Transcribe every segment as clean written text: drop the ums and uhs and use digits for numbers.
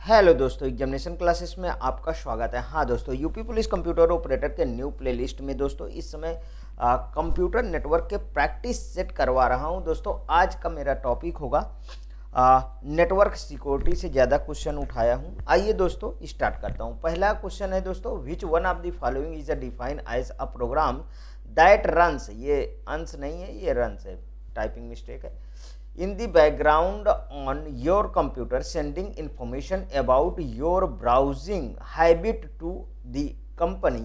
Hello दोस्तों, examination classes में आपका स्वागत है। हाँ दोस्तों, यूपी पुलिस कंप्यूटर ऑपरेटर के न्यू प्लेलिस्ट में दोस्तों इस समय कंप्यूटर नेटवर्क के प्रैक्टिस सेट करवा रहा हूँ। दोस्तों आज का मेरा टॉपिक होगा नेटवर्क सिक्योरिटी से ज़्यादा क्वेश्चन उठाया हूँ। आइए दोस्तों स्टार्ट करता हूँ। पहला क्वेश्चन है दोस्तों, which one of the following is a define as a program that runs, ये अंश नहीं है, ये रन्स है, टाइपिंग मिस्टेक है, in the background on your computer sending information about your browsing habit to the company।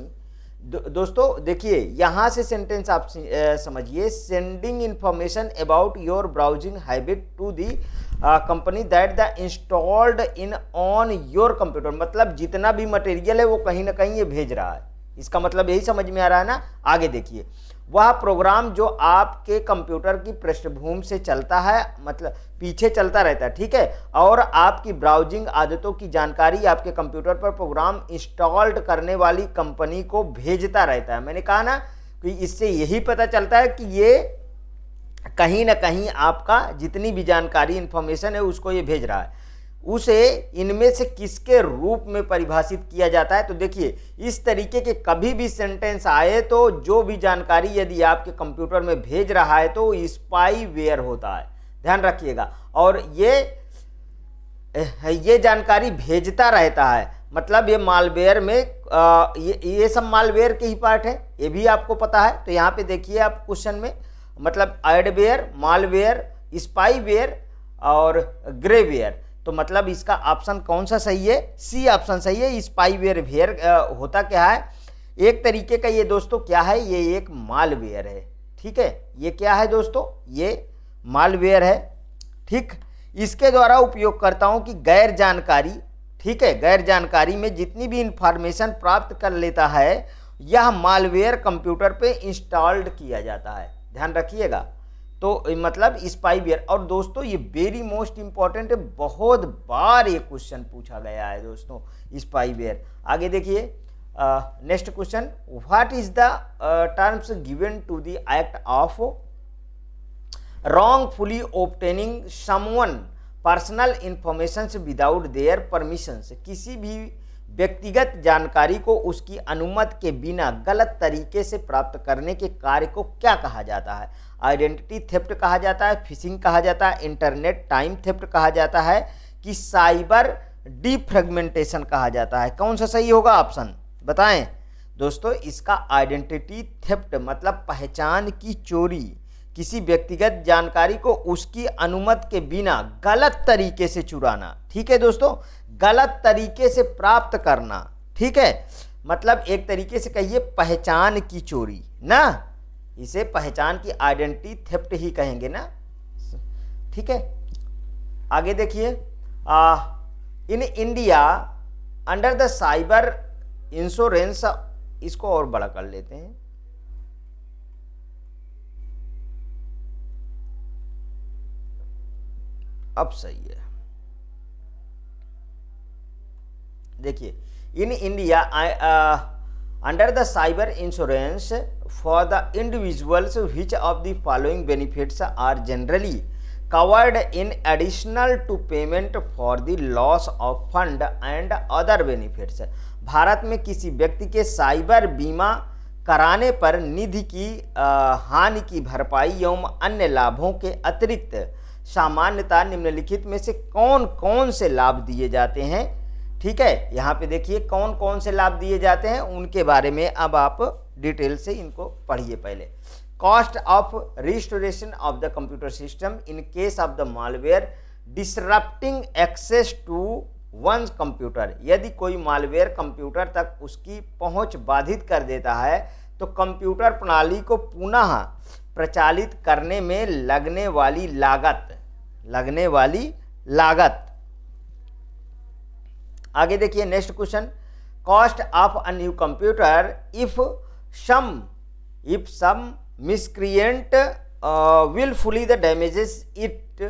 दोस्तों देखिए यहाँ से सेंटेंस आप समझिए, sending information about your browsing habit to the company that the installed in on your computer. मतलब जितना भी material है वो कहीं ना कहीं ये भेज रहा है। इसका मतलब यही समझ में आ रहा है ना। आगे देखिए, वह प्रोग्राम जो आपके कंप्यूटर की पृष्ठभूमि से चलता है, मतलब पीछे चलता रहता है, ठीक है, और आपकी ब्राउजिंग आदतों की जानकारी आपके कंप्यूटर पर प्रोग्राम इंस्टॉल्ड करने वाली कंपनी को भेजता रहता है। मैंने कहा ना कि इससे यही पता चलता है कि ये कहीं ना कहीं आपका जितनी भी जानकारी इंफॉर्मेशन है उसको ये भेज रहा है। उसे इनमें से किसके रूप में परिभाषित किया जाता है? तो देखिए, इस तरीके के कभी भी सेंटेंस आए तो जो भी जानकारी यदि आपके कंप्यूटर में भेज रहा है तो स्पाईवेयर होता है, ध्यान रखिएगा। और ये जानकारी भेजता रहता है, मतलब ये मालवेयर में ये सब मालवेयर के ही पार्ट है, ये भी आपको पता है। तो यहाँ पे देखिए आप क्वेश्चन में, मतलब एडवेयर, मालवेयर, स्पाईवेयर और ग्रेवेयर। तो मतलब इसका ऑप्शन कौन सा सही है? सी ऑप्शन सही है। स्पाईवेयर वेयर होता क्या है? एक तरीके का ये दोस्तों क्या है, ये एक मालवेयर है, ठीक है। ये क्या है दोस्तों? ये मालवेयर है, ठीक। इसके द्वारा उपयोगकर्ताओं की गैर जानकारी, ठीक है, गैर जानकारी में जितनी भी इंफॉर्मेशन प्राप्त कर लेता है, यह मालवेयर कंप्यूटर पे इंस्टॉल्ड किया जाता है, ध्यान रखिएगा। तो मतलब स्पाईवेयर। और दोस्तों ये वेरी मोस्ट इंपॉर्टेंट है, बहुत बार ये क्वेश्चन पूछा गया है दोस्तों, स्पाईवेयर। आगे देखिए next question, what is the terms given to the act of wrongfully obtaining someone personal information without their permission. किसी भी व्यक्तिगत जानकारी को उसकी अनुमति के बिना गलत तरीके से प्राप्त करने के कार्य को क्या कहा जाता है? आइडेंटिटी थेफ्ट कहा जाता है, फिशिंग कहा जाता है, इंटरनेट टाइम थेफ्ट कहा जाता है, कि साइबर डिफ्रेगमेंटेशन कहा जाता है? कौन सा सही होगा ऑप्शन बताएं दोस्तों। इसका आइडेंटिटी थेफ्ट मतलब पहचान की चोरी, किसी व्यक्तिगत जानकारी को उसकी अनुमति के बिना गलत तरीके से चुराना, ठीक है दोस्तों, गलत तरीके से प्राप्त करना, ठीक है। मतलब एक तरीके से कहिए पहचान की चोरी ना, इसे पहचान की आइडेंटिटी थेफ्ट ही कहेंगे ना, ठीक है। आगे देखिए, in India under the cyber insurance, इसको और बड़ा कर लेते हैं, अब सही है। देखिए, in India under the cyber insurance for the individuals which of the following benefits are generally covered in additional to payment for the loss of fund and other benefits. Bharat में किसी व्यक्ति के साइबर बीमा कराने पर निधि की हानि की भरपाई एवं अन्य लाभों के अतिरिक्त सामान्यतः निम्नलिखित में से कौन कौन से लाभ दिए जाते हैं? ठीक है, यहाँ पे देखिए कौन कौन से लाभ दिए जाते हैं, उनके बारे में अब आप डिटेल से इनको पढ़िए। पहले, cost of restoration of the computer system in case of the malware disrupting access to one's computer. यदि कोई मालवेयर कंप्यूटर तक उसकी पहुंच बाधित कर देता है तो कंप्यूटर प्रणाली को पुनः प्रचालित करने में लगने वाली लागत। आगे देखिए next question, cost of a new computer if some miscreant wilfully the damages it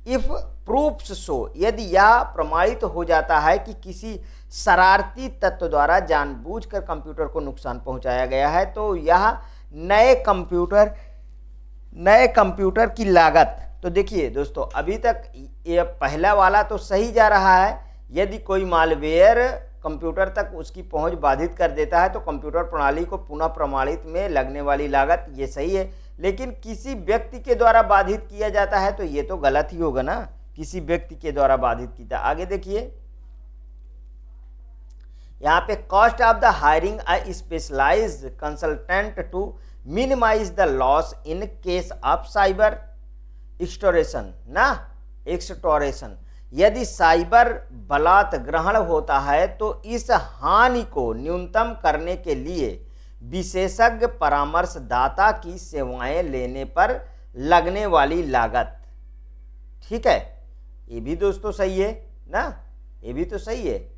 if proofs so. यदि यह प्रमाणित हो जाता है कि किसी शरारती तत्व द्वारा जानबूझकर कंप्यूटर को नुकसान पहुंचाया गया है, तो यह नए कंप्यूटर की लागत। तो देखिए दोस्तों, अभी तक ये पहला वाला तो सही जा रहा है, यदि कोई मालवेयर कंप्यूटर तक उसकी पहुंच बाधित कर देता है तो कंप्यूटर प्रणाली को पुनः प्रमाणित में लगने वाली लागत, ये सही है। लेकिन किसी व्यक्ति के द्वारा बाधित किया जाता है तो ये तो गलत ही होगा ना, किसी व्यक्ति के द्वारा बाधित किया। आगे देखिए, यहाँ पे cost of the hiring a specialised consultant to minimise the loss in case of cyber extortion ना, एक्सटोरेशन। यदि साइबर बलात् ग्रहण होता है तो इस हानि को न्यूनतम करने के लिए विशेषज्ञ परामर्शदाता की सेवाएं लेने पर लगने वाली लागत। ठीक है, ये भी दोस्तों सही है ना, ये भी तो सही है।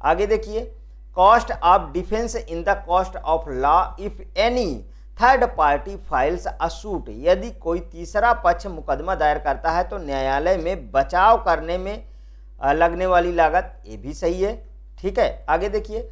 आगे देखिए, cost of defence in the cost of law if any third party files a suit. यदि कोई तीसरा पक्ष मुकदमा दायर करता है तो न्यायालय में बचाव करने में लगने वाली लागत, ये भी सही है। ठीक है, आगे देखिए,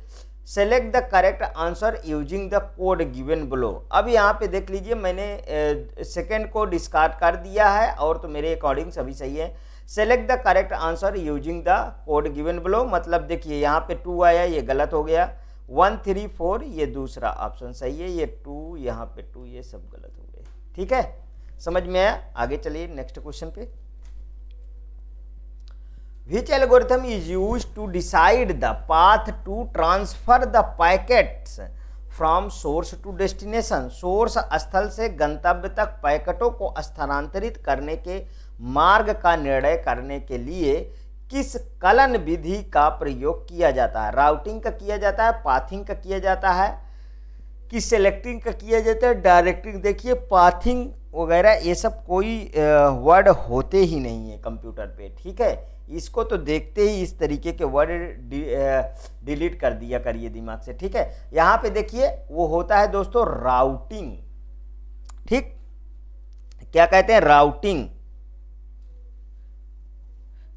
select the correct answer using the code given below. अब यहाँ पे देख लीजिए, मैंने सेकंड को डिस्कार्ड कर दिया है और तो मेरे अकॉर्डिंग सभी सही है। Select the correct answer using the code given below, मतलब देखिए यहाँ पे 2 आया, ये गलत हो गया। 1 3 4 ये दूसरा ऑप्शन सही है, ये 2 यहाँ पे 2 ये सब गलत हो गए। ठीक है, समझ में आया। आगे चलिए नेक्स्ट क्वेश्चन पे। Which algorithm is used to decide the path to transfer the packets from source to destination? Source स्थल से गंतव्य तक पैकेटों को स्थानांतरित करने के मार्ग का निर्णय करने के लिए किस कलन विधि का प्रयोग किया जाता है? राउटिंग का किया जाता है, पाथिंग का किया जाता है, कि सेलेक्टिंग का किया जाता है, डायरेक्टिंग। देखिए पाथिंग वगैरह ये सब कोई वर्ड होते ही नहीं है कंप्यूटर पे। ठीक है, इसको तो देखते ही इस तरीके के वर्ड डिलीट कर दिया करिए दिमाग से। ठीक है, यहाँ पे देखिए वो होता है दोस्तों राउटिंग। ठीक, क्या कहते हैं? राउटिंग।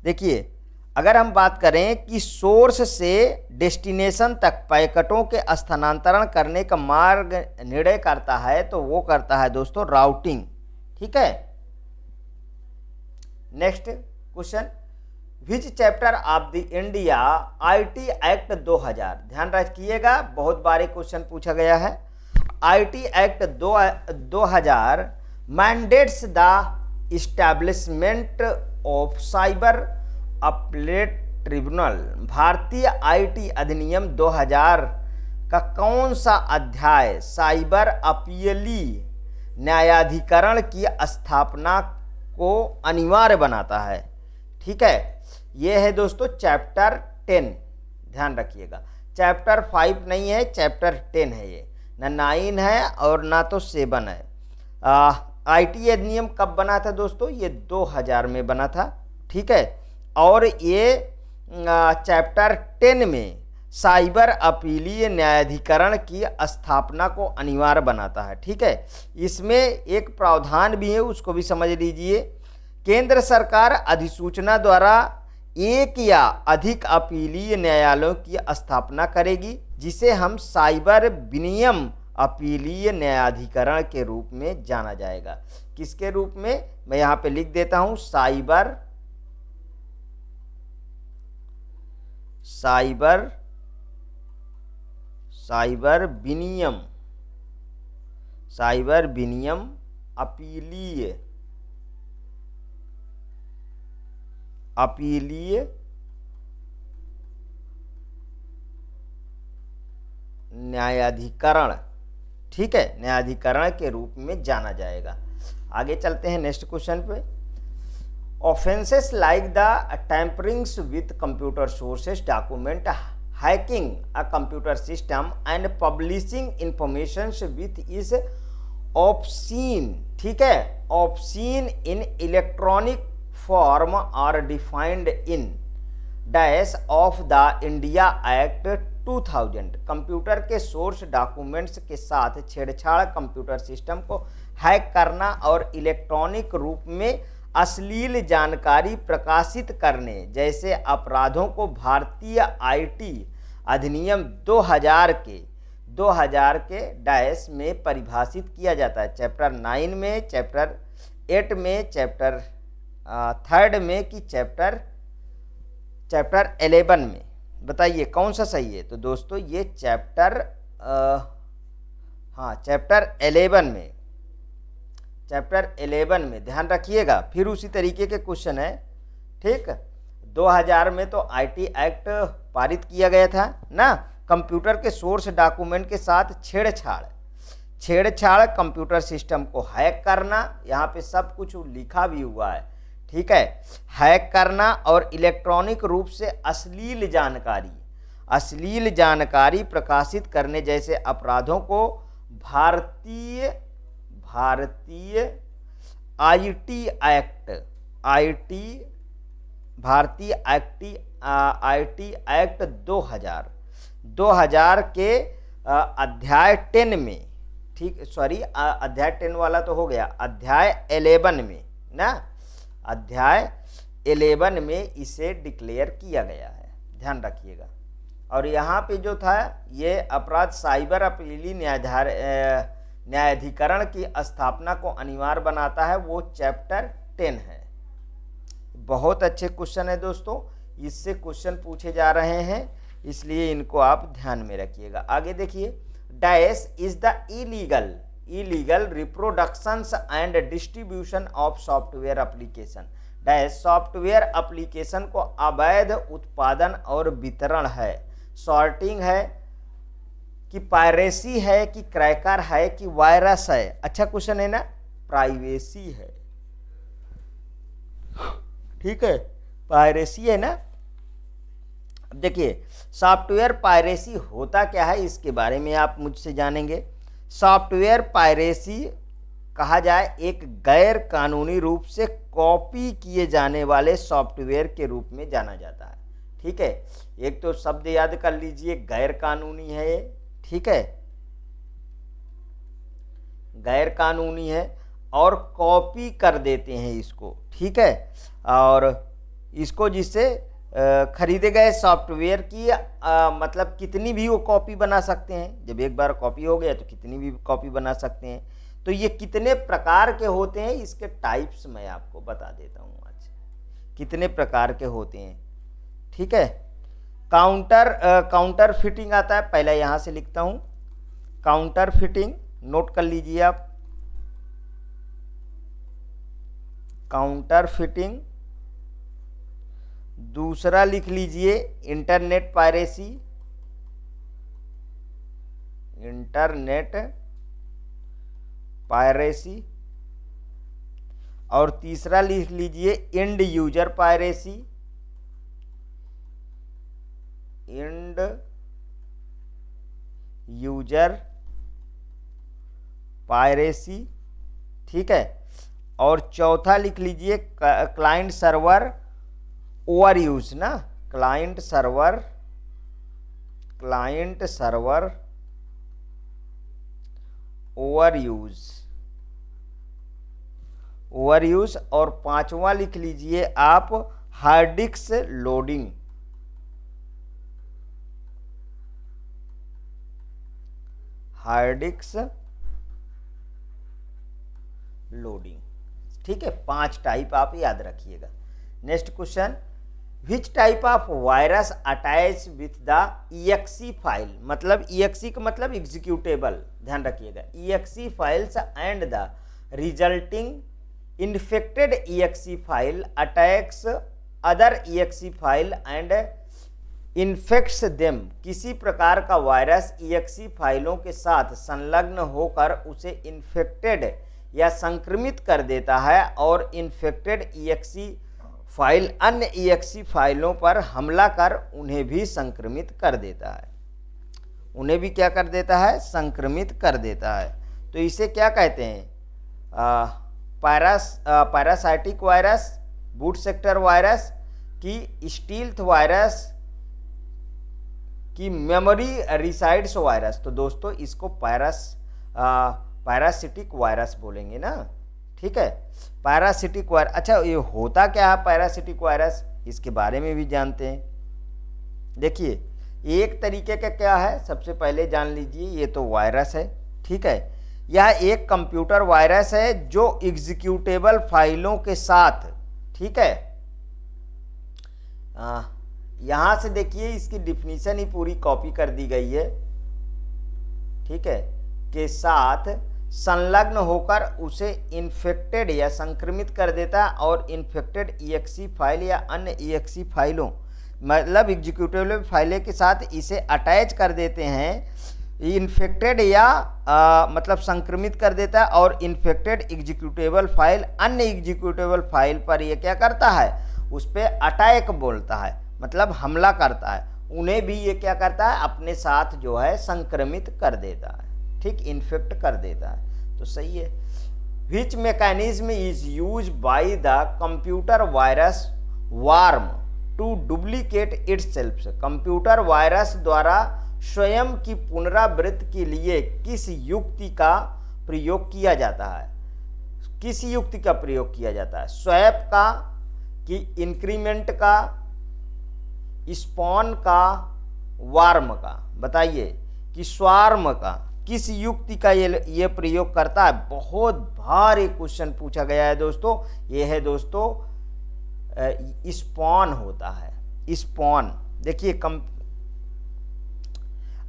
देखिए, अगर हम बात करें कि सोर्स से डेस्टिनेशन तक पैकेटों के स्थानांतरण करने का मार्ग निर्णय करता है तो वो करता है दोस्तों राउटिंग। ठीक है, next question, which chapter of the India IT act 2000? ध्यान रखिएगा, बहुत बार क्वेश्चन पूछा गया है। IT act 2000 mandates the establishment of cyber appellate tribunal. भारतीय आईटी अधिनियम 2000 का कौन सा अध्याय साइबर अपीली न्यायाधिकरण की स्थापना को अनिवार्य बनाता है? ठीक है, यह है दोस्तों चैप्टर 10। ध्यान रखिएगा, चैप्टर 5 नहीं है, चैप्टर 10 है। ये ना 9 है और ना तो 7 है। आईटी अधिनियम कब बना था दोस्तों? ये 2000 में बना था। ठीक है, और ये चैप्टर 10 में साइबर अपीलीय न्यायाधिकरण की स्थापना को अनिवार्य बनाता है। ठीक है, इसमें एक प्रावधान भी है, उसको भी समझ लीजिए। केंद्र सरकार अधिसूचना द्वारा एक या अधिक अपीलीय न्यायालयों की स्थापना करेगी, जिसे हम साइबर विनियम अपीलीय न्यायाधिकरण के रूप में जाना जाएगा। किसके रूप में? मैं यहाँ पे लिख देता हूँ, साइबर विनियम अपीलीय न्यायाधिकरण। ठीक है, न्यायाधिकरण के रूप में जाना जाएगा। आगे चलते हैं नेक्स्ट क्वेश्चन पे। Offences like the tamperings with computer sources, document, hacking a computer system and publishing information with is obscene. ठीक है, obscene in electronic form are defined in dash of the India act 2000। Computer के source documents के साथ छेड़छाड़, computer system को hack करना और electronic रूप में अश्लील जानकारी प्रकाशित करने जैसे अपराधों को भारतीय आईटी अधिनियम 2000 के डैश में परिभाषित किया जाता है। चैप्टर 9 में, चैप्टर 8 में, चैप्टर 3 में कि चैप्टर चैप्टर 11 में बताइए कौन सा सही है। तो दोस्तों ये चैप्टर चैप्टर 11 में ध्यान रखिएगा। फिर उसी तरीके के क्वेश्चन है, ठीक। 2000 में तो आईटी एक्ट पारित किया गया था ना। कंप्यूटर के सोर्स डॉक्यूमेंट के साथ छेड़छाड़, कंप्यूटर सिस्टम को हैक करना, यहाँ पे सब कुछ लिखा भी हुआ है, ठीक है। हैक करना और इलेक्ट्रॉनिक रूप से अश्लील जानकारी प्रकाशित करने जैसे अपराधों को भारतीय आईटी एक्ट 2000 के अध्याय 10 में, ठीक, सॉरी अध्याय 10 वाला तो हो गया, अध्याय 11 में ना, अध्याय 11 में इसे डिक्लेयर किया गया है, ध्यान रखिएगा। और यहाँ पे जो था ये अपराध साइबर अपीली न्यायाधिकरण की स्थापना को अनिवार्य बनाता है, वो चैप्टर 10 है। बहुत अच्छे क्वेश्चन है दोस्तों, इससे क्वेश्चन पूछे जा रहे हैं, इसलिए इनको आप ध्यान में रखिएगा। आगे देखिए, dash is the illegal reproductions and distribution of software application. Dash software application को अवैध उत्पादन और वितरण है। सॉर्टिंग है कि पायरेसी है कि क्रैकर है कि वायरस है। अच्छा क्वेश्चन है ना, प्राइवेसी है, ठीक है, पायरेसी है ना। अब देखिए सॉफ्टवेयर पायरेसी होता क्या है, इसके बारे में आप मुझसे जानेंगे। सॉफ्टवेयर पायरेसी कहा जाए एक गैर कानूनी रूप से कॉपी किए जाने वाले सॉफ्टवेयर के रूप में जाना जाता है, ठीक है। एक तो शब्द याद कर लीजिए, गैर कानूनी है ये, ठीक है, गैर कानूनी है और कॉपी कर देते हैं इसको, ठीक है। और इसको जिससे खरीदे गए सॉफ्टवेयर की मतलब कितनी भी वो कॉपी बना सकते हैं। जब एक बार कॉपी हो गया तो कितनी भी कॉपी बना सकते हैं। तो ये कितने प्रकार के होते हैं, इसके टाइप्स मैं आपको बता देता हूँ आज, कितने प्रकार के होते हैं, ठीक है। काउंटर फिटिंग आता है, पहले यहाँ से लिखता हूँ, काउंटर फिटिंग नोट कर लीजिए आप। काउंटर फिटिंग, दूसरा लिख लीजिए इंटरनेट पायरेसी, इंटरनेट पायरेसी। और तीसरा लिख लीजिए and user piracy, and user piracy, ठीक है। और चौथा लिख लीजिए क्लाइंट सर्वर ओवर यूज ना, क्लाइंट सर्वर ओवर यूज। और पांचवा लिख लीजिए आप हार्ड डिस्क लोडिंग, ठीक है। 5 टाइप आप याद रखिएगा। Next question, which type of virus attach with the EXE file, मतलब EXE का मतलब एग्जीक्यूटेबल, ध्यान रखिएगा। EXE files and the resulting infected EXE file attacks other EXE file and infects them. किसी प्रकार का वायरस EXE फाइलों के साथ संलग्न होकर उसे इन्फेक्टेड या संक्रमित कर देता है और इन्फेक्टेड EXE फाइल अन्य EXE फाइलों पर हमला कर उन्हें भी संक्रमित कर देता है, उन्हें भी क्या कर देता है, संक्रमित कर देता है। तो इसे क्या कहते हैं, parasitic virus, boot sector virus की स्टील्थ वायरस की मेमोरी रिसाइड्स वायरस। तो दोस्तों इसको पैरासिटिक वायरस बोलेंगे ना, ठीक है, पैरासिटिक वायरस। अच्छा ये होता क्या है पैरासिटिक वायरस, इसके बारे में भी जानते हैं। देखिए एक तरीके का क्या है, सबसे पहले जान लीजिए, ये तो वायरस है, ठीक है। यह एक कंप्यूटर वायरस है जो एग्जीक्यूटेबल फाइलों के साथ, ठीक है, यहां से देखिए इसकी डिफिनीशन ही पूरी कॉपी कर दी गई है, ठीक है, के साथ संलग्न होकर उसे इन्फेक्टेड या संक्रमित कर देता है और इन्फेक्टेड EXE फाइल या अन्य EXE फाइलों मतलब एग्जीक्यूटेबल फाइलें के साथ इसे अटैच कर देते हैं। इन्फेक्टेड या मतलब संक्रमित कर देता है और इन्फेक्टेड एग्जीक्यूटेबल फाइल अन्य एग्जीक्यूटेबल फाइल पर ये क्या करता है, उस पर अटैक बोलता है, मतलब हमला करता है, उन्हें भी ये क्या करता है, अपने साथ जो है संक्रमित कर देता है, ठीक, इन्फेक्ट कर देता है। तो सही है। Which mechanism is use by the computer virus worm to duplicate itself. Computer virus द्वारा स्वयं की पुनरावृत्ति के लिए किस युक्ति का प्रयोग किया जाता है, किस युक्ति का प्रयोग किया जाता है, स्वैप का कि इंक्रीमेंट का, स्पॉन का, वार्म का, बताइए कि स्वार्म का किस युक्ति का ये प्रयोग करता है। बहुत भारी क्वेश्चन पूछा गया है दोस्तों, ये है दोस्तों स्पॉन होता है, स्पॉन। देखिए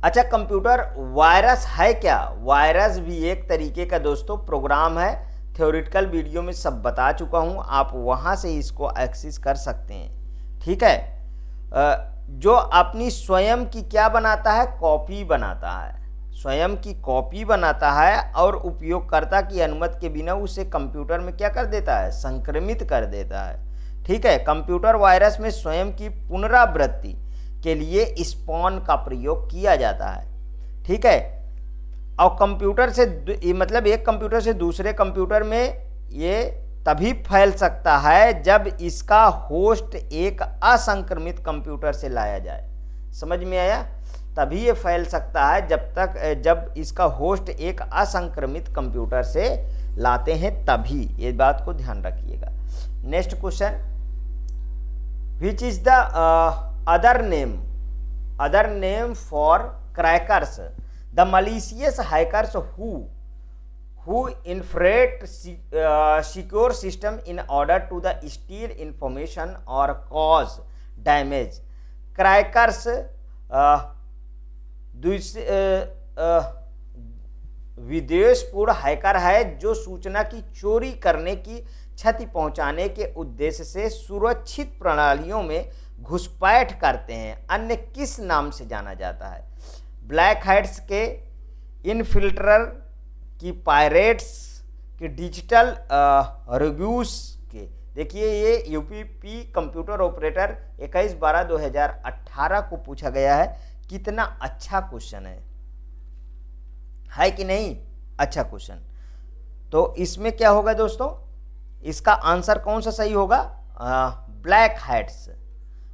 अच्छा, कंप्यूटर वायरस है क्या, वायरस भी एक तरीके का दोस्तों प्रोग्राम है, थ्योरेटिकल वीडियो में सब बता चुका हूं, आप वहां से इसको एक्सेस कर सकते हैं, ठीक है। जो अपनी स्वयं की क्या बनाता है, कॉपी बनाता है, स्वयं की कॉपी बनाता है और उपयोगकर्ता की अनुमति के बिना उसे कंप्यूटर में क्या कर देता है, संक्रमित कर देता है, ठीक है। कंप्यूटर वायरस में स्वयं की पुनरावृत्ति के लिए स्पॉन का प्रयोग किया जाता है, ठीक है। और कंप्यूटर से मतलब एक कंप्यूटर से दूसरे कंप्यूटर में ये तभी फैल सकता है जब इसका होस्ट एक असंक्रमित कंप्यूटर से लाया जाए। समझ में आया? तभी ये फैल सकता है जब इसका होस्ट एक असंक्रमित कंप्यूटर से लाते हैं, तभी। ये बात को ध्यान रखिएगा। Next question, which is the other name for crackers, the malicious hackers who infiltrate secure system in order to the steal information or cause damage। Crackers विद्वेषपूर्ण हैकर है जो सूचना की चोरी करने की क्षति पहुंचाने के उद्देश्य से सुरक्षित प्रणालियों में घुसपैठ करते हैं। अन्य किस नाम से जाना जाता है? ब्लैक हैट्स के, इनफिल्ट्रर की, पायरेट्स की, डिजिटल रोग्यूस के। देखिए ये यूपीपी कंप्यूटर ऑपरेटर 21/12/2018 को पूछा गया है। कितना अच्छा क्वेश्चन है कि नहीं? अच्छा क्वेश्चन। तो इसमें क्या होगा दोस्तों, इसका आंसर कौन सा सही होगा? ब्लैक हैट्स,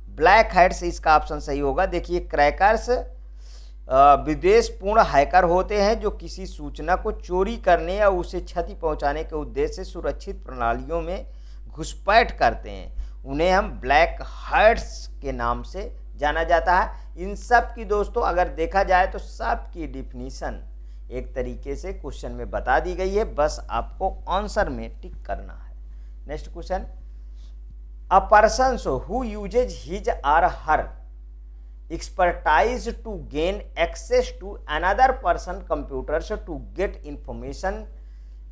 ब्लैक हैट्स इसका ऑप्शन सही होगा। देखिए क्रैकर्स विद्वेषपूर्ण हैकर होते हैं जो किसी सूचना को चोरी करने या उसे क्षति पहुंचाने के उद्देश्य से सुरक्षित प्रणालियों में घुसपैठ करते हैं। उन्हें हम ब्लैक हैट्स के नाम से जाना जाता है। इन सब की दोस्तों अगर देखा जाए तो सब की डिफिनीशन एक तरीके से क्वेश्चन में बता दी गई है, बस आपको आंसर में टिक करना है। Next question, a person who uses his or her expertise to gain access to another person computers to get information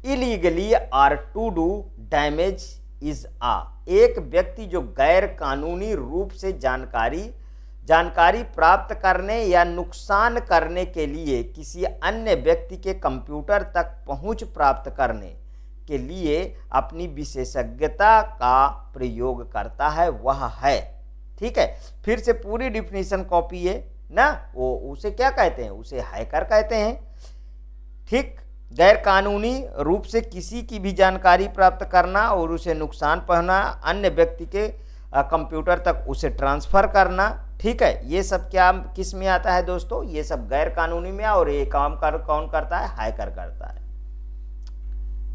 illegally or to do damage is a। एक व्यक्ति जो गैर कानूनी रूप से जानकारी प्राप्त करने या नुकसान करने के लिए किसी अन्य व्यक्ति के कंप्यूटर तक पहुंच प्राप्त करने के लिए अपनी विशेषज्ञता का प्रयोग करता है, वह है, ठीक है। फिर से पूरी डिफिनीशन कॉपी है ना, वो उसे क्या कहते हैं? उसे हैकर कहते हैं, ठीक। गैर कानूनी रूप से किसी की भी जानकारी प्राप्त करना और उसे नुकसान पहुंचाना, अन्य व्यक्ति के कंप्यूटर तक उसे ट्रांसफ़र करना, ठीक है। ये सब क्या किस में आता है दोस्तों? ये सब गैर कानूनी में, और ये काम कौन करता है? हैकर करता है।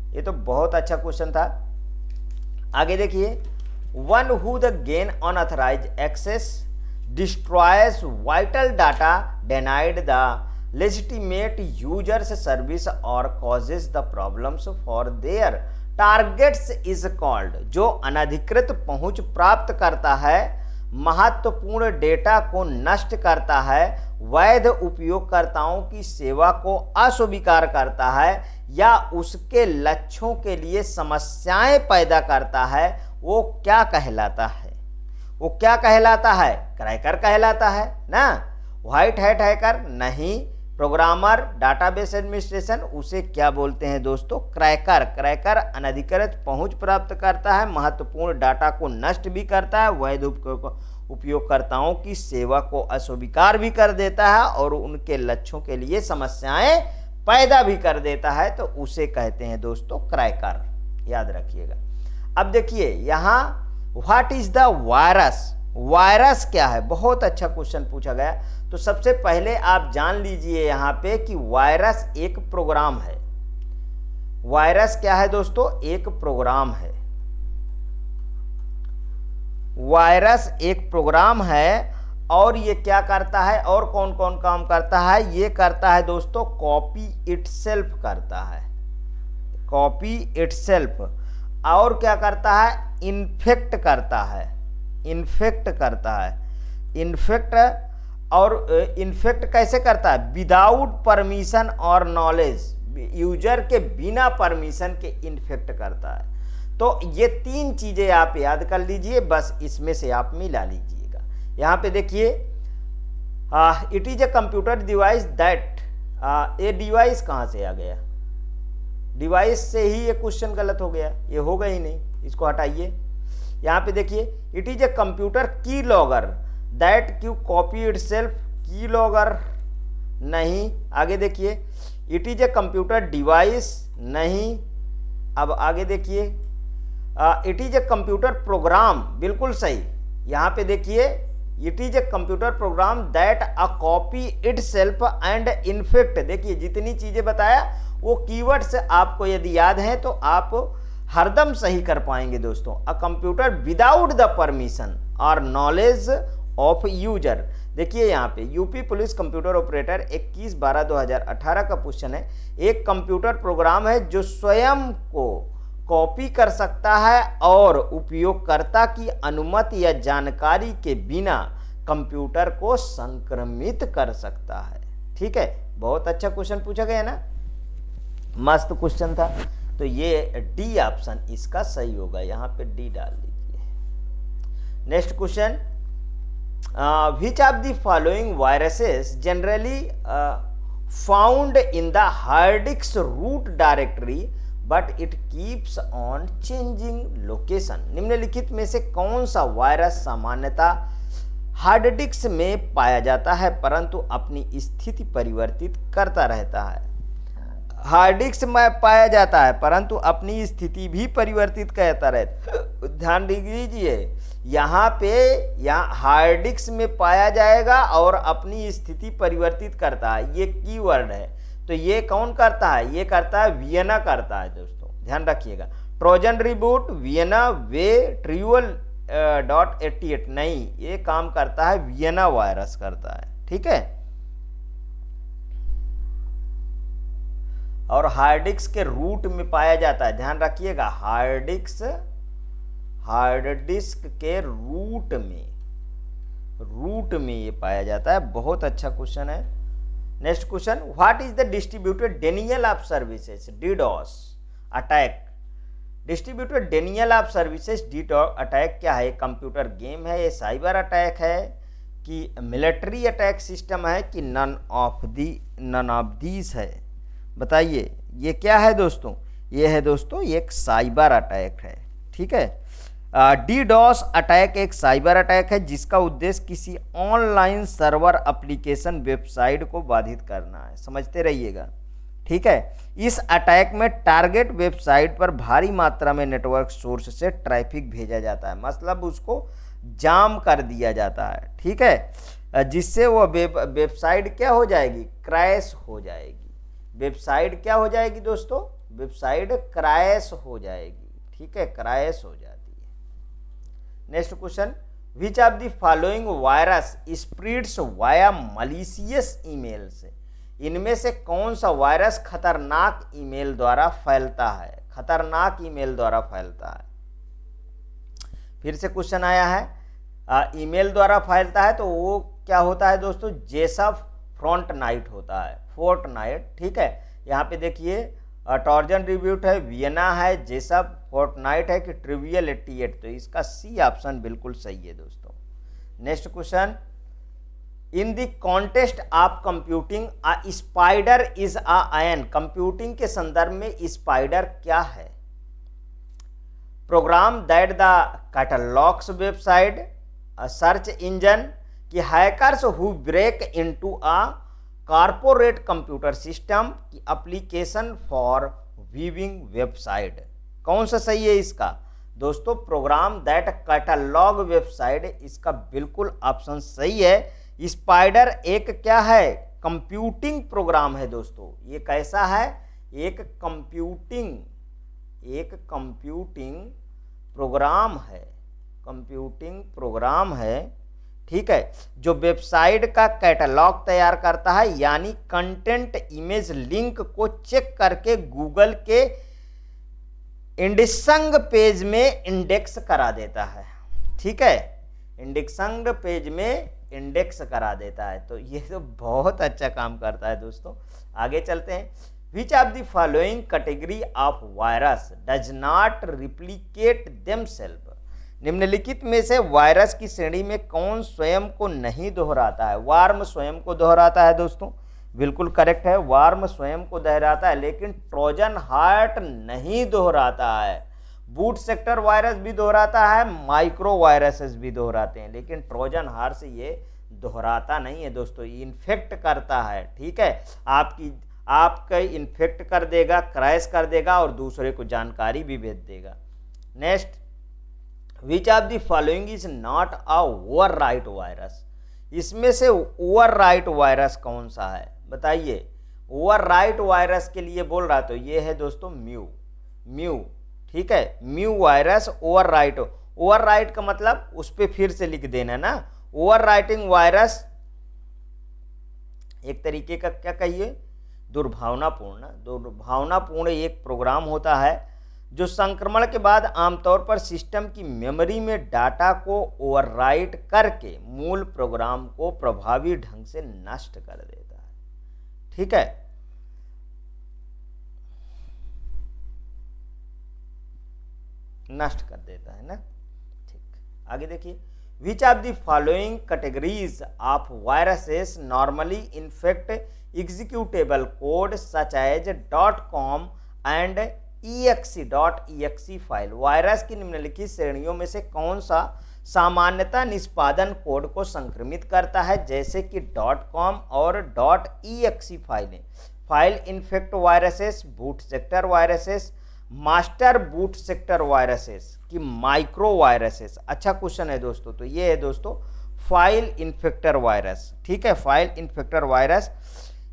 ये तो बहुत अच्छा क्वेश्चन था। आगे देखिए, one who the gain unauthorised access destroys vital data denied the legitimate users service और causes the problems for their targets is called. जो अनधिकृत पहुंच प्राप्त करता है महत्वपूर्ण डेटा को नष्ट करता है, वैध उपयोगकर्ताओं की सेवा को अस्वीकार करता है या उसके लक्ष्यों के लिए समस्याएं पैदा करता है, वो क्या कहलाता है? वो क्या कहलाता है? क्रैकर कहलाता है ना। व्हाइट हैट हैकर नहीं, प्रोग्रामर, डाटाबेस एडमिनिस्ट्रेशन, उसे क्या बोलते हैं दोस्तों? क्रैकर। क्रैकर अनधिकृत पहुंच प्राप्त करता है, महत्वपूर्ण डाटा को नष्ट भी करता है, वैध उपयोगकर्ताओं की सेवा को अस्वीकार भी कर देता है और उनके लक्ष्यों के लिए समस्याएं पैदा भी कर देता है, तो उसे कहते हैं दोस्तों क्रैकर। याद रखिएगा। अब देखिए यहाँ what is the virus. Virus क्या है? बहुत अच्छा क्वेश्चन पूछा गया। तो सबसे पहले आप जान लीजिए यहाँ पे कि वायरस एक प्रोग्राम है। वायरस क्या है दोस्तों? एक प्रोग्राम है। वायरस एक प्रोग्राम है और ये क्या करता है और कौन कौन काम करता है? ये करता है दोस्तों कॉपी इटसेल्फ करता है, कॉपी इटसेल्फ। और क्या करता है? इन्फेक्ट करता है, इन्फेक्ट करता है, इन्फेक्ट। और इन्फेक्ट कैसे करता है? विदाउट परमिशन और नॉलेज, यूजर के बिना परमिशन के इन्फेक्ट करता है। तो ये तीन चीजें आप याद कर लीजिए, बस इसमें से आप मिला लीजिएगा। यहाँ पे देखिए it is a computer device that, ये डिवाइस कहाँ से आ गया? डिवाइस से ही ये क्वेश्चन गलत हो गया, ये होगा ही नहीं, इसको हटाइए। यहाँ पे देखिए इट इज ए कंप्यूटर की logger that Q copy itself, की लॉगर नहीं। आगे देखिए it is a computer device नहीं। अब आगे देखिए it is a computer program, बिल्कुल सही। यहाँ पे देखिए it is a computer program that a copy itself and infect. देखिए जितनी चीजें बताया वो कीवर्ड से आपको यदि याद है तो आप हरदम सही कर पाएंगे दोस्तों। A computer without the permission और नॉलेज ऑफ यूजर। देखिए यहाँ पे यूपी पुलिस कंप्यूटर ऑपरेटर 21/12/2018 का क्वेश्चन है। एक कंप्यूटर प्रोग्राम है जो स्वयं को कॉपी कर सकता है और उपयोगकर्ता की अनुमति या जानकारी के बिना कंप्यूटर को संक्रमित कर सकता है। ठीक है, बहुत अच्छा क्वेश्चन पूछा गया ना, मस्त क्वेश्चन था। तो ये डी ऑप्शन इसका सही होगा, यहाँ पे डी डाल दीजिए। Next question, which of the following viruses generally found in the hard disk root directory but it keeps on changing location? निम्नलिखित में से कौन सा वायरस सामान्यतः हार्ड डिस्क में पाया जाता है परंतु अपनी स्थिति परिवर्तित करता रहता है? हार्ड डिस्क में पाया जाता है परंतु अपनी स्थिति भी परिवर्तित करता रहता। ध्यान दीजिए यहाँ पे, यहाँ हार्ड डिस्क में पाया जाएगा और अपनी स्थिति परिवर्तित करता है, ये कीवर्ड है। तो ये कौन करता है? ये करता है वियना करता है दोस्तों, ध्यान रखिएगा। ट्रोजन रिबूट, वियना, वे, ट्रिवल.88 नहीं, ये काम करता है वियना वायरस करता है। ठीक है, और हार्ड डिस्क के रूट में पाया जाता है, ध्यान रखिएगा। हार्ड डिस्क के रूट में ये पाया जाता है। बहुत अच्छा क्वेश्चन है। Next question, what is the distributed Daniel of services DDoS attack? Distributed Daniel of services DDoS attack क्या है? कंप्यूटर गेम है, ये साइबर अटैक है कि मिलिट्री अटैक सिस्टम है कि नन ऑफ दीज है? बताइए ये क्या है दोस्तों? ये है दोस्तों एक साइबर अटैक है। ठीक है, डीडॉस अटैक एक साइबर अटैक है जिसका उद्देश्य किसी ऑनलाइन सर्वर एप्लीकेशन वेबसाइट को बाधित करना है। समझते रहिएगा। ठीक है, इस अटैक में टारगेट वेबसाइट पर भारी मात्रा में नेटवर्क सोर्स से ट्रैफिक भेजा जाता है, मतलब उसको जाम कर दिया जाता है। ठीक है, जिससे वो वेबसाइट क्या हो जाएगी? क्रैश हो जाएगी। वेबसाइट क्या हो जाएगी दोस्तों? वेबसाइट क्रैश हो जाएगी। ठीक है, क्रैश हो जाती है। Next question, which of the following virus spreads via malicious emails? इनमें से कौन सा वायरस खतरनाक ईमेल द्वारा फैलता है? खतरनाक ईमेल द्वारा फैलता है। फिर से क्वेश्चन आया है, ईमेल द्वारा फैलता है तो वो क्या होता है दोस्तों, जेसा फ्रॉन्टनाइट होता है, फोर्टनाइट। ठीक है, यहाँ पे देखिए टॉर्जन रिब्यूट है, वियना है, जेसा फोर्टनाइट है कि ट्रिवियल 88, तो इसका सी ऑप्शन बिल्कुल सही है दोस्तों। Next question, in the contest of computing a spider is a ion. Computing के संदर्भ में स्पाइडर क्या है? Program that the catalogues website, search engine, कि hackers who break into a corporate computer system की एप्लीकेशन फॉर व्यूइंग वेबसाइट। कौन सा सही है इसका दोस्तों? प्रोग्राम दैट कैटलॉग वेबसाइट, इसका बिल्कुल ऑप्शन सही है। स्पाइडर एक क्या है? कंप्यूटिंग प्रोग्राम है दोस्तों। ये कैसा है? एक कंप्यूटिंग प्रोग्राम है, कंप्यूटिंग प्रोग्राम है। ठीक है, जो वेबसाइट का कैटलॉग तैयार करता है, यानी कंटेंट इमेज लिंक को चेक करके गूगल के इंडेक्सिंग पेज में इंडेक्स करा देता है। ठीक है, इंडेक्सिंग पेज में इंडेक्स करा देता है, तो ये तो बहुत अच्छा काम करता है दोस्तों। आगे चलते हैं। Which of the following category of virus does not replicate themselves. निम्नलिखित में से वायरस की श्रेणी में कौन स्वयं को नहीं दोहराता है? वार्म स्वयं को दोहराता है दोस्तों, बिल्कुल करेक्ट है, वार्म स्वयं को दोहराता है, लेकिन ट्रोजन हार्ट नहीं दोहराता है। बूट सेक्टर वायरस भी दोहराता है, माइक्रो वायरसेस भी दोहराते हैं, लेकिन ट्रोजन हार्ट ये दोहराता नहीं है दोस्तों, इन्फेक्ट करता है। ठीक है, आपका इन्फेक्ट कर देगा, क्रैश कर देगा और दूसरे को जानकारी भी भेज देगा। Next, which of the following is not a overwrite virus. इसमें से ओवरराइट वायरस कौन सा है बताइए? ओवरराइट वायरस के लिए बोल रहा तो ये है दोस्तों म्यू। ठीक है, म्यू वायरस ओवरराइट का मतलब उस पर फिर से लिख देना ना। ओवरराइटिंग वायरस एक तरीके का क्या कहिए, दुर्भावनापूर्ण एक प्रोग्राम होता है जो संक्रमण के बाद आमतौर पर सिस्टम की मेमोरी में डाटा को ओवरराइट करके मूल प्रोग्राम को प्रभावी ढंग से नष्ट कर देता है। ठीक है, नष्ट कर देता है ना। ठीक, आगे देखिए। Which of the following categories of viruses normally infect executable code such as .com and exe file. वायरस की निम्नलिखित श्रेणियों में से कौन सा सामान्यतः निष्पादन कोड को संक्रमित करता है, जैसे कि .com और .exe फाइलें? File infect viruses, boot sector viruses, master boot sector viruses की माइक्रो वायरसेस। अच्छा क्वेश्चन है दोस्तों, तो ये है दोस्तों फाइल इन्फेक्टर वायरस। ठीक है, फाइल इन्फेक्टर वायरस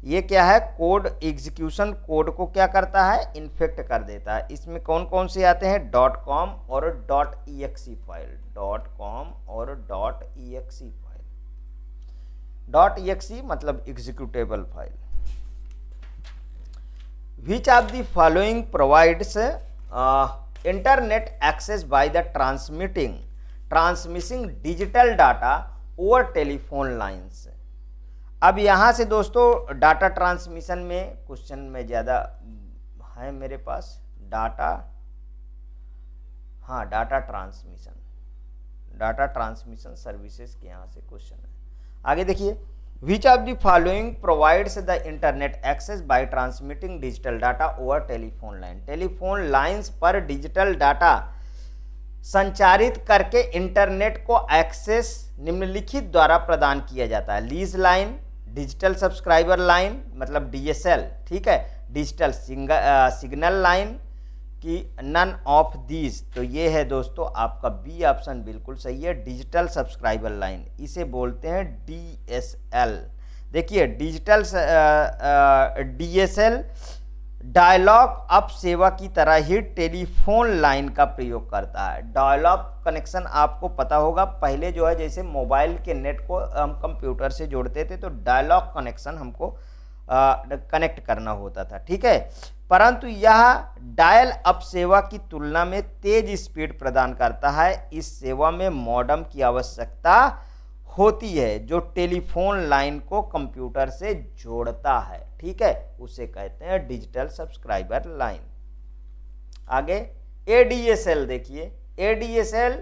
ये क्या है? कोड एग्जीक्यूशन कोड को क्या करता है? इन्फेक्ट कर देता है। इसमें कौन कौन से आते हैं? .com और .exe फाइल, .com और .exe फाइल। .exe मतलब executable file. Which of the following provides internet access by the transmitting digital data over telephone lines? अब यहाँ से दोस्तों डाटा ट्रांसमिशन में क्वेश्चन में ज़्यादा है मेरे पास। डाटा ट्रांसमिशन सर्विसेज के यहाँ से क्वेश्चन है। आगे देखिए। Which of the following provides the internet access by transmitting digital data over telephone line? Telephone lines पर डिजिटल डाटा संचारित करके इंटरनेट को एक्सेस निम्नलिखित द्वारा प्रदान किया जाता है। Lease line, digital subscriber line मतलब DSL, ठीक है, डिजिटल सिग्नल लाइन की नन ऑफ दीज। तो ये है दोस्तों आपका बी ऑप्शन बिल्कुल सही है, डिजिटल सब्सक्राइबर लाइन, इसे बोलते हैं DSL। देखिए डिजिटल DSL डायलॉग अप सेवा की तरह ही टेलीफोन लाइन का प्रयोग करता है। डायलॉग कनेक्शन आपको पता होगा, पहले जो है जैसे मोबाइल के नेट को हम कंप्यूटर से जोड़ते थे तो डायलॉग कनेक्शन हमको कनेक्ट करना होता था, ठीक है। परंतु यह डायल अप सेवा की तुलना में तेज स्पीड प्रदान करता है। इस सेवा में मॉडेम की आवश्यकता होती है जो टेलीफोन लाइन को कंप्यूटर से जोड़ता है, ठीक है, उसे कहते हैं डिजिटल सब्सक्राइबर लाइन। आगे एडीएसएल देखिए, एडीएसएल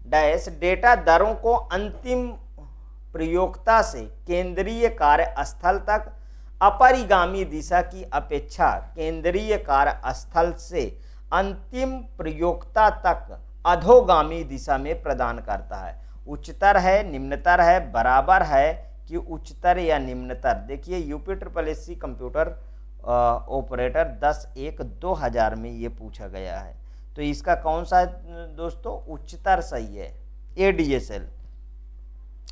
डैश डेटा दरों को अंतिम प्रयोक्ता से केंद्रीय कार्यस्थल तक अपरिगामी दिशा की अपेक्षा केंद्रीय कार्यस्थल से अंतिम प्रयोक्ता तक अधोगामी दिशा में प्रदान करता है। उच्चतर है, निम्नतर है, बराबर है कि उच्चतर या निम्नतर। देखिए UP triple S C computer operator 10/1/2000 में ये पूछा गया है, तो इसका कौन सा दोस्तों उच्चतर सही है, एडीएसएल।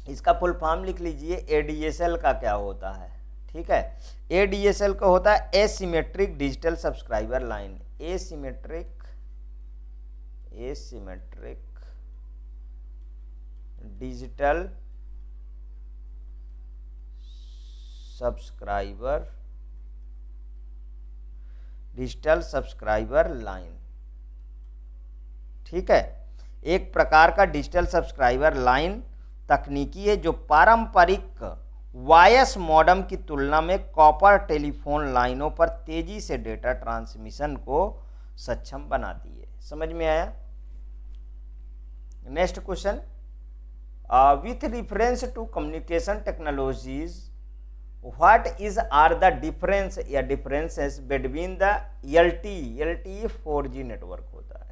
इसका फुल फॉर्म लिख लीजिए, एडीएसएल का क्या होता है, ठीक है। एडीएसएल का होता है asymmetric digital subscriber line, asymmetric digital subscriber line, ठीक है। एक प्रकार का डिजिटल सब्सक्राइबर लाइन तकनीकी है जो पारंपरिक वायस मॉडेम की तुलना में कॉपर टेलीफोन लाइनों पर तेजी से डेटा ट्रांसमिशन को सक्षम बनाती है। समझ में आया। Next question, with reference to communication technologies what is are the difference या differences between the LTE 4G network होता है,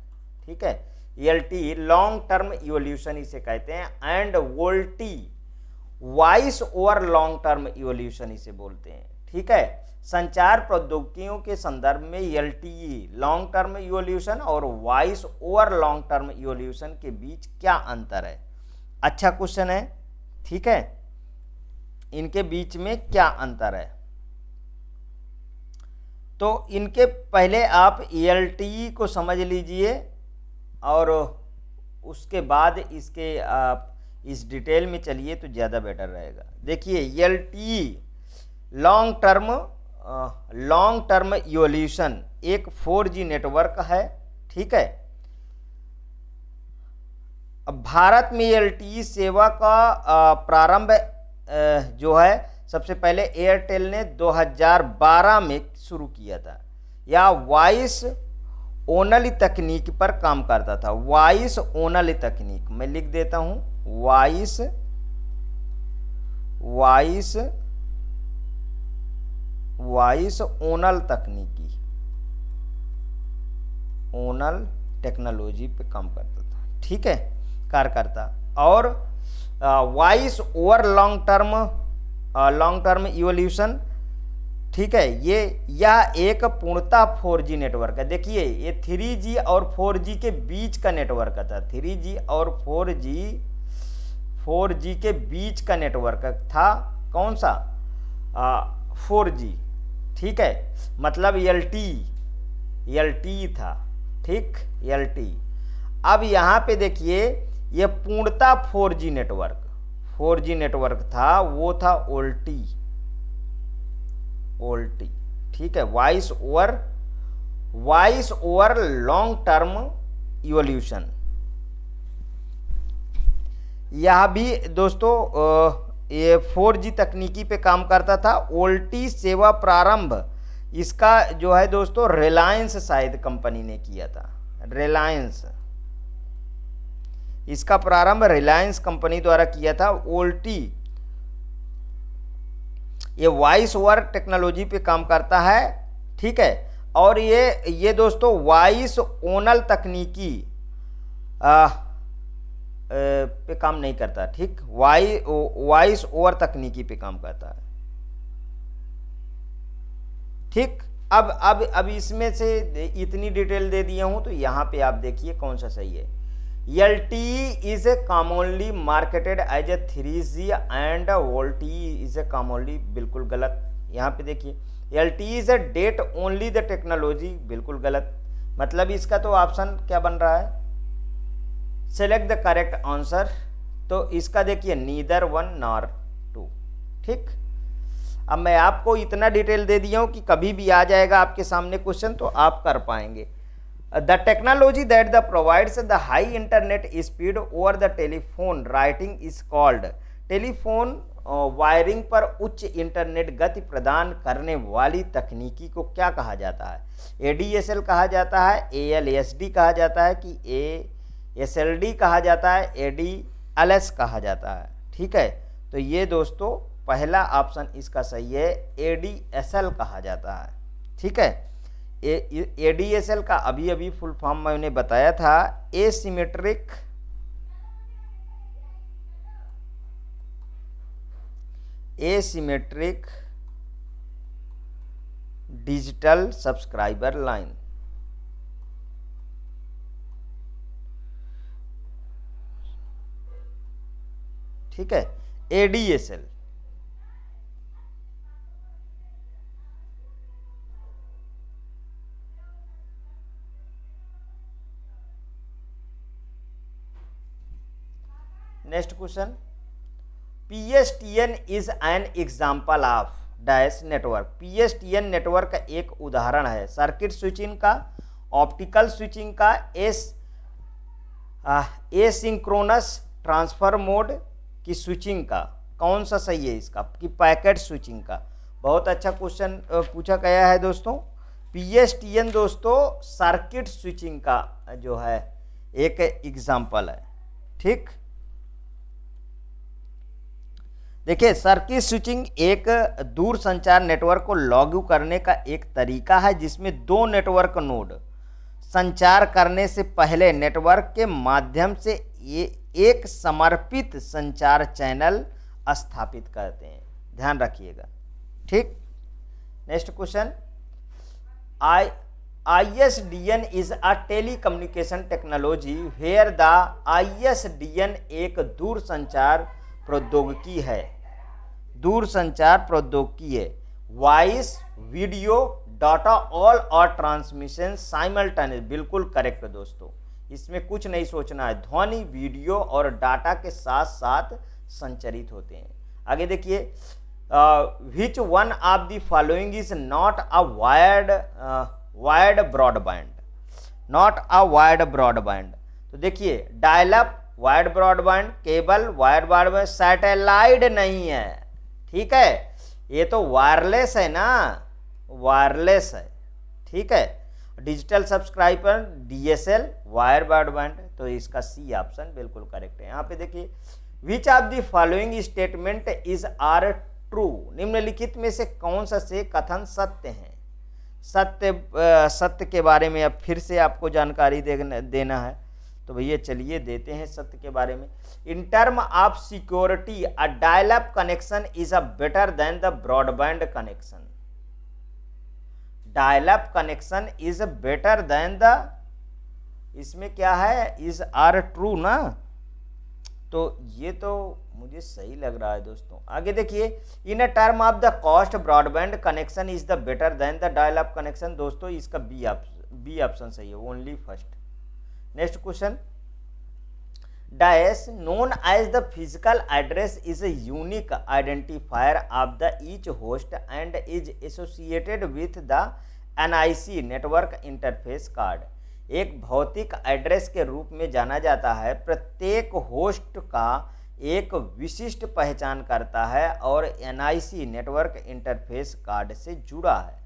ठीक है। एलटीई लॉन्ग टर्म इवोल्यूशन इसे कहते हैं, and VoLTE voice over long term evolution इसे बोलते हैं, ठीक है। संचार प्रौद्योगिकियों के संदर्भ में एलटीई लॉन्ग टर्म इवोल्यूशन और voice over long term evolution के बीच क्या अंतर है। अच्छा क्वेश्चन है, ठीक है, इनके बीच में क्या अंतर है। तो इनके पहले आप एलटीई को समझ लीजिए और उसके बाद इसके आप इस डिटेल में चलिए तो ज़्यादा बेटर रहेगा। देखिए एलटीई लॉन्ग टर्म इवोल्यूशन एक 4G नेटवर्क है, ठीक है। अब भारत में एलटीई सेवा का प्रारंभ जो है सबसे पहले एयरटेल ने 2012 में शुरू किया था। या वॉइस ओनली तकनीक पर काम करता था, वॉइस ओनली तकनीक, मैं लिख देता हूं, वॉइस ओनल तकनीकी, ओनल टेक्नोलॉजी पे काम करता था, ठीक है, कार्य करता। और voice over long term evolution, ठीक है, यह एक पूर्णतः 4G नेटवर्क है। देखिए ये 3G और 4G के बीच का नेटवर्क था, 3G और 4G के बीच का नेटवर्क था। कौन सा 4G, ठीक है, मतलब LTE था, ठीक, LTE। अब यहाँ पे देखिए ये पूर्णतः 4G नेटवर्क था, वो था OLT, ठीक है, voice over long term evolution. यह भी दोस्तों ये 4G तकनीकी पे काम करता था। OLT सेवा प्रारंभ इसका जो है दोस्तों रिलायंस शायद कंपनी ने किया था, रिलायंस, इसका प्रारंभ रिलायंस कंपनी द्वारा किया था। OLT ये वॉइस ओवर टेक्नोलॉजी पे काम करता है, ठीक है। और ये दोस्तों वॉइस ओनल तकनीकी पे काम नहीं करता, ठीक, वॉइस ओवर तकनीकी पे काम करता है, ठीक। अब इसमें से इतनी डिटेल दे दिया हूं तो यहां पे आप देखिए कौन सा सही है। LTE is commonly marketed as a 3G and VoLTE is commonly, बिल्कुल गलत। यहाँ पे देखिए LTE is a date only the technology, बिल्कुल गलत। मतलब इसका तो ऑप्शन क्या बन रहा है, सेलेक्ट द करेक्ट आंसर। तो इसका देखिए नीदर 1 नॉर 2, ठीक। अब मैं आपको इतना डिटेल दे दिया हूँ कि कभी भी आ जाएगा आपके सामने क्वेश्चन तो आप कर पाएंगे। The technology that the provides the high internet speed over the telephone writing is called. Telephone wiring पर उच्च इंटरनेट गति प्रदान करने वाली तकनीकी को क्या कहा जाता है? एडीएसएल कहा जाता है, एएलएसडी कहा जाता है कि एएसएलडी कहा जाता है, एडीएलएस कहा जाता है। ठीक है, तो ये दोस्तों पहला ऑप्शन इसका सही है, एडीएसएल कहा जाता है। ठीक है, एडीएसएल का अभी अभी फुल फॉर्म मैंने बताया था, एसिमेट्रिक डिजिटल सब्सक्राइबर लाइन। ठीक है, ADSL. Next question, PSTN is an example of dash network. PSTN network का एक उदाहरण है सर्किट स्विचिंग का, ऑप्टिकल स्विचिंग का, एसिंक्रोनस ट्रांसफर मोड की स्विचिंग का। कौन सा सही है इसका? कि पैकेट स्विचिंग का। बहुत अच्छा क्वेश्चन पूछा गया है दोस्तों। पीएसटीएन दोस्तों सर्किट स्विचिंग का जो है एक एग्जाम्पल है। ठीक, देखिए सर्किट स्विचिंग एक दूर संचार नेटवर्क को लागू करने का एक तरीका है जिसमें दो नेटवर्क नोड संचार करने से पहले नेटवर्क के माध्यम से एक समर्पित संचार चैनल स्थापित करते हैं। ध्यान रखिएगा। ठीक, next question, ISDN is a telecommunication technology where the ISDN एक दूर संचार प्रौद्योगिकी है। दूर संचार प्रौद्योगिकी है। वॉइस, वीडियो, डाटा ऑल और ट्रांसमिशन साइमल्टेनियस। बिल्कुल करेक्ट दोस्तों, इसमें कुछ नहीं सोचना है। ध्वनि, वीडियो और डाटा के साथ साथ संचरित होते हैं। आगे देखिए, विच one of the following is not a wired broadband. Not a wired broadband, तो देखिए dial up wired broadband, cable wired broadband, satellite नहीं है। ठीक है, ये तो वायरलेस है ना, वायरलेस है। ठीक है, digital subscriber DSL wire broadband, तो इसका सी ऑप्शन बिल्कुल करेक्ट है। यहाँ पे देखिए, which of the following statement is are true. निम्नलिखित में से कौन सा से कथन सत्य है? सत्य के बारे में अब फिर से आपको जानकारी देना है, तो भैया चलिए देते हैं सत्य के बारे में। In term of security a dial up connection is a better than the broadband connection. Dial up connection is better than the, इसमें क्या है, इज आर ट्रू ना, तो ये तो मुझे सही लग रहा है दोस्तों। आगे देखिए, in a term of the cost broadband connection is the better than the dial up connection. दोस्तों इसका बी ऑप्शन सही है, only first. Next question, dash known as the physical address is a unique identifier of the each host and is associated with the NIC network interface card. एक भौतिक address के रूप में जाना जाता है, प्रत्येक होस्ट का एक विशिष्ट पहचान करता है और NIC नेटवर्क इंटरफेस कार्ड से जुड़ा है।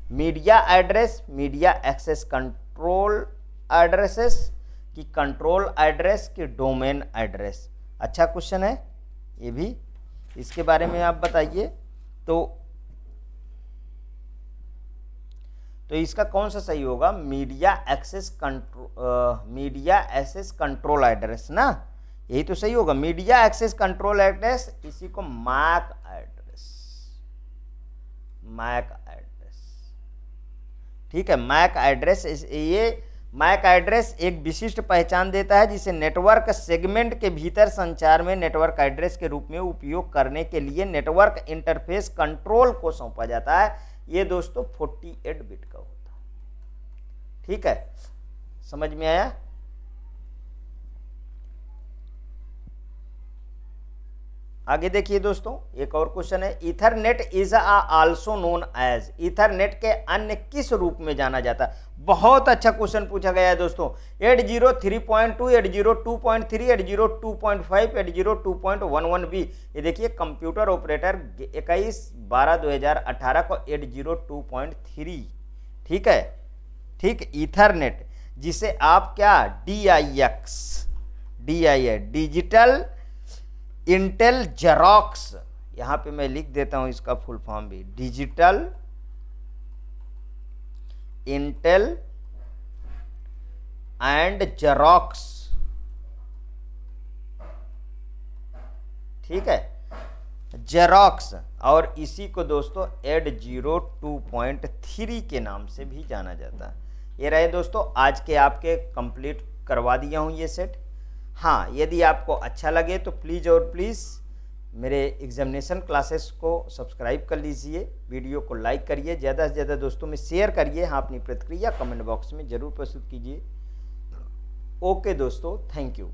Media address, media access control addresses की कंट्रोल एड्रेस की डोमेन एड्रेस। अच्छा क्वेश्चन है ये भी, इसके बारे में आप बताइए। तो इसका कौन सा सही होगा? मीडिया एक्सेस कंट्रोल एड्रेस ना, यही तो सही होगा। मीडिया एक्सेस कंट्रोल एड्रेस, इसी को मैक एड्रेस, मैक एड्रेस। ठीक है, मैक एड्रेस, ये मैक एड्रेस एक विशिष्ट पहचान देता है जिसे नेटवर्क सेगमेंट के भीतर संचार में नेटवर्क एड्रेस के रूप में उपयोग करने के लिए नेटवर्क इंटरफेस कंट्रोल को सौंपा जाता है। ये दोस्तों 48 बिट का होता है। ठीक है, समझ में आया? आगे देखिए दोस्तों, एक और क्वेश्चन है, Ethernet is also known as, Ethernet के अन्य किस रूप में जाना जाता है। बहुत अच्छा क्वेश्चन पूछा गया है दोस्तों। 803.2, 802.3, 802.5, 802.11b। ये देखिए कंप्यूटर ऑपरेटर 21/12/2018 को 802.3, ठीक है, ठीक, ईथरनेट, जिसे आप क्या DIX, डिजिटल इंटेल जेरोक्स, यहां पे मैं लिख देता हूं इसका फुल फॉर्म भी, डिजिटल इंटेल एंड जेरोक्स, ठीक है, जेरोक्स। और इसी को दोस्तों 802.3 के नाम से भी जाना जाता है। ये रहे दोस्तों आज के आपके कंप्लीट करवा दिया हूं ये सेट। हाँ, यदि आपको अच्छा लगे तो प्लीज़ और प्लीज़ मेरे एग्जामिनेशन क्लासेस को सब्सक्राइब कर लीजिए, वीडियो को लाइक करिए, ज़्यादा से ज़्यादा दोस्तों में शेयर करिए। हाँ, अपनी प्रतिक्रिया कमेंट बॉक्स में ज़रूर प्रस्तुत कीजिए। ओके दोस्तों, थैंक यू।